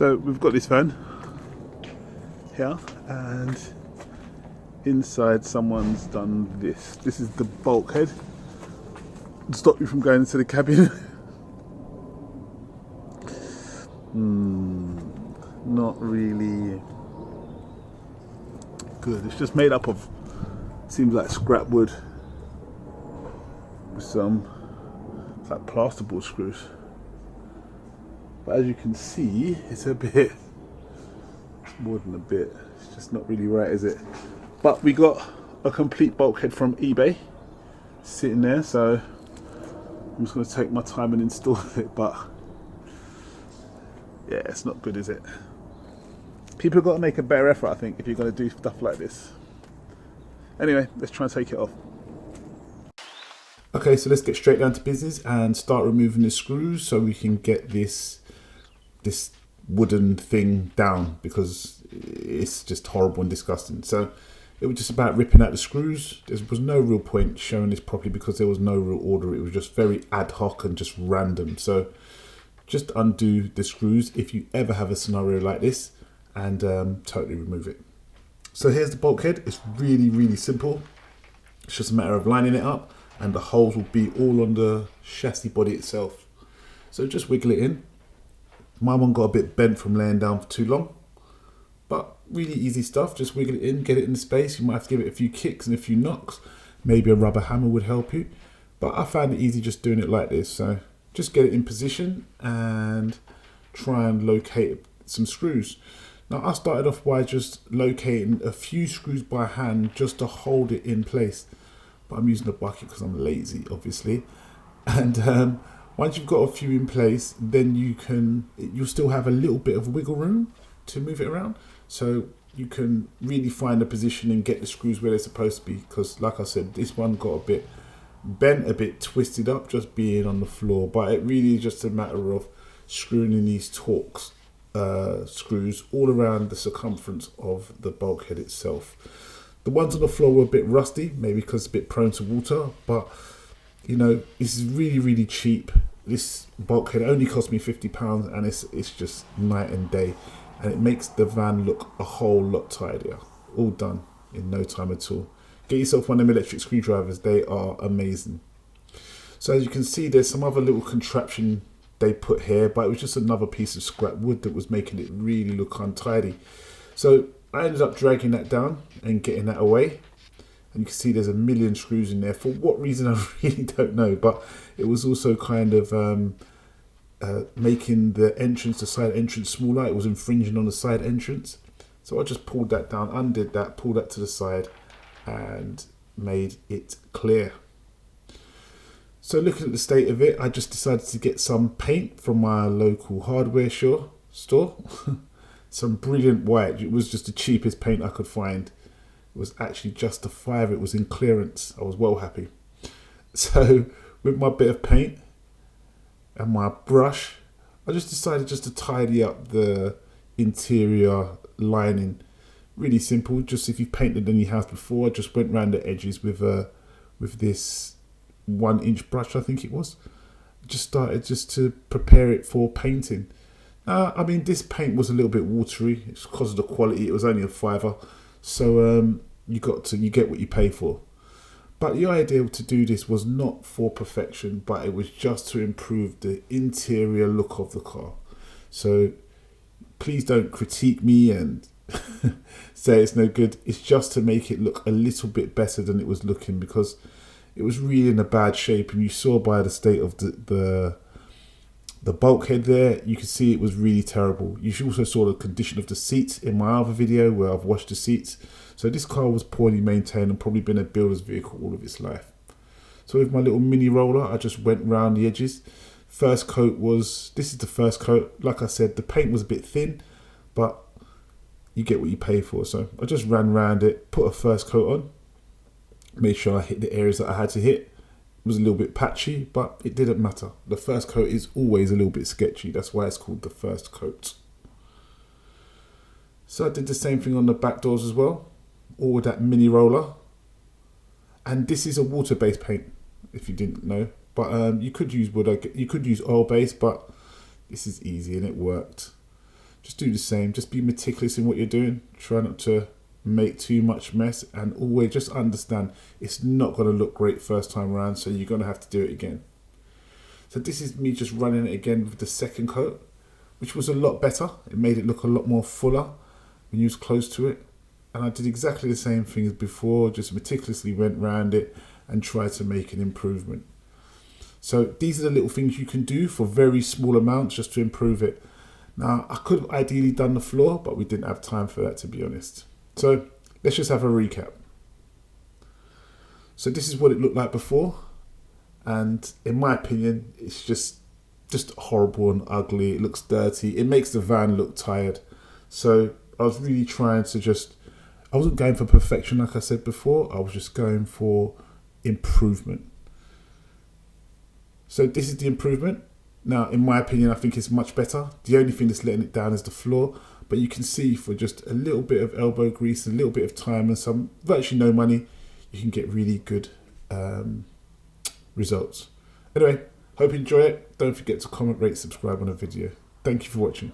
So we've got this van here, and inside someone's done this. This is the bulkhead to stop you from going into the cabin. Not really good. It's just made up of, seems like scrap wood with some, it's like plasterboard screws. But as you can see, it's a bit, more than a bit, it's just not really right, is it? But we got a complete bulkhead from eBay sitting there, so I'm just going to take my time and install it. But yeah, it's not good, is it? People have got to make a better effort, I think, if you're going to do stuff like this. Anyway, let's try and take it off. Okay, so let's get straight down to business and start removing the screws so we can get this wooden thing down, because it's just horrible and disgusting. So it was just about ripping out the screws. There was no real point showing this properly because there was no real order. It was just very ad hoc and just random. So just undo the screws if you ever have a scenario like this, and totally remove it. So here's the bulkhead. It's really, really simple. It's just a matter of lining it up, and the holes will be all on the chassis body itself. So just wiggle it in. My one got a bit bent from laying down for too long, but really easy stuff. Just wiggle it in, get it in the space. You might have to give it a few kicks and a few knocks. Maybe a rubber hammer would help you, but I found it easy just doing it like this. So just get it in position and try and locate some screws. Now I started off by just locating a few screws by hand just to hold it in place, but I'm using a bucket because I'm lazy, obviously. And once you've got a few in place, then you'll still have a little bit of wiggle room to move it around, so you can really find a position and get the screws where they're supposed to be. Because like I said, this one got a bit bent, a bit twisted up just being on the floor, but it really is just a matter of screwing in these Torx screws all around the circumference of the bulkhead itself. The ones on the floor were a bit rusty, maybe because it's a bit prone to water, but you know, this is really, really cheap. This bulkhead only cost me £50, and it's just night and day, and it makes the van look a whole lot tidier. All done in no time at all. Get yourself one of them electric screwdrivers, they are amazing. So as you can see, there's some other little contraption they put here, but it was just another piece of scrap wood that was making it really look untidy. So I ended up dragging that down and getting that away. And you can see there's a million screws in there. For what reason, I really don't know. But it was also kind of making the side entrance smaller. It was infringing on the side entrance. So I just pulled that down, undid that, pulled that to the side, and made it clear. So looking at the state of it, I just decided to get some paint from my local hardware store. Some brilliant white. It was just the cheapest paint I could find. It was actually just a £5. It was in clearance. I was well happy. So with my bit of paint and my brush, I just decided just to tidy up the interior lining. Really simple. Just if you've painted in your house before, I just went around the edges with this 1-inch brush, I think it was. Just started just to prepare it for painting. I mean, this paint was a little bit watery. It's because of the quality. It was only a £5. So you get what you pay for. But the idea to do this was not for perfection, but it was just to improve the interior look of the car. So please don't critique me and say it's no good. It's just to make it look a little bit better than it was looking, because it was really in a bad shape, and you saw by the state of the bulkhead there, you could see it was really terrible. You also saw the condition of the seats in my other video where I've washed the seats. So this car was poorly maintained and probably been a builder's vehicle all of its life. So with my little mini roller, I just went round the edges. This is the first coat. Like I said, the paint was a bit thin, but you get what you pay for. So I just ran round it, put a first coat on, made sure I hit the areas that I had to hit. It was a little bit patchy, but it didn't matter. The first coat is always a little bit sketchy. That's why it's called the first coat. So I did the same thing on the back doors as well, all with that mini roller. And this is a water-based paint, if you didn't know. But you could use wood, you could use oil-based, but this is easy and it worked. just do the same. Just be meticulous in what you're doing. Try not to make too much mess, and always just understand it's not going to look great first time around, so you're going to have to do it again. So this is me just running it again with the second coat, which was a lot better. It made it look a lot more fuller when you was close to it. And I did exactly the same thing as before, just meticulously went round it and tried to make an improvement. So these are the little things you can do for very small amounts just to improve it. Now, I could have ideally done the floor, but we didn't have time for that, to be honest. So let's just have a recap. So this is what it looked like before. And in my opinion, it's just horrible and ugly. It looks dirty. It makes the van look tired. So I was really trying to I wasn't going for perfection like I said before. I was just going for improvement. So this is the improvement. Now, in my opinion, I think it's much better. The only thing that's letting it down is the floor. But you can see for just a little bit of elbow grease, a little bit of time and some virtually no money, you can get really good results. Anyway, hope you enjoy it. Don't forget to comment, rate, subscribe on the video. Thank you for watching.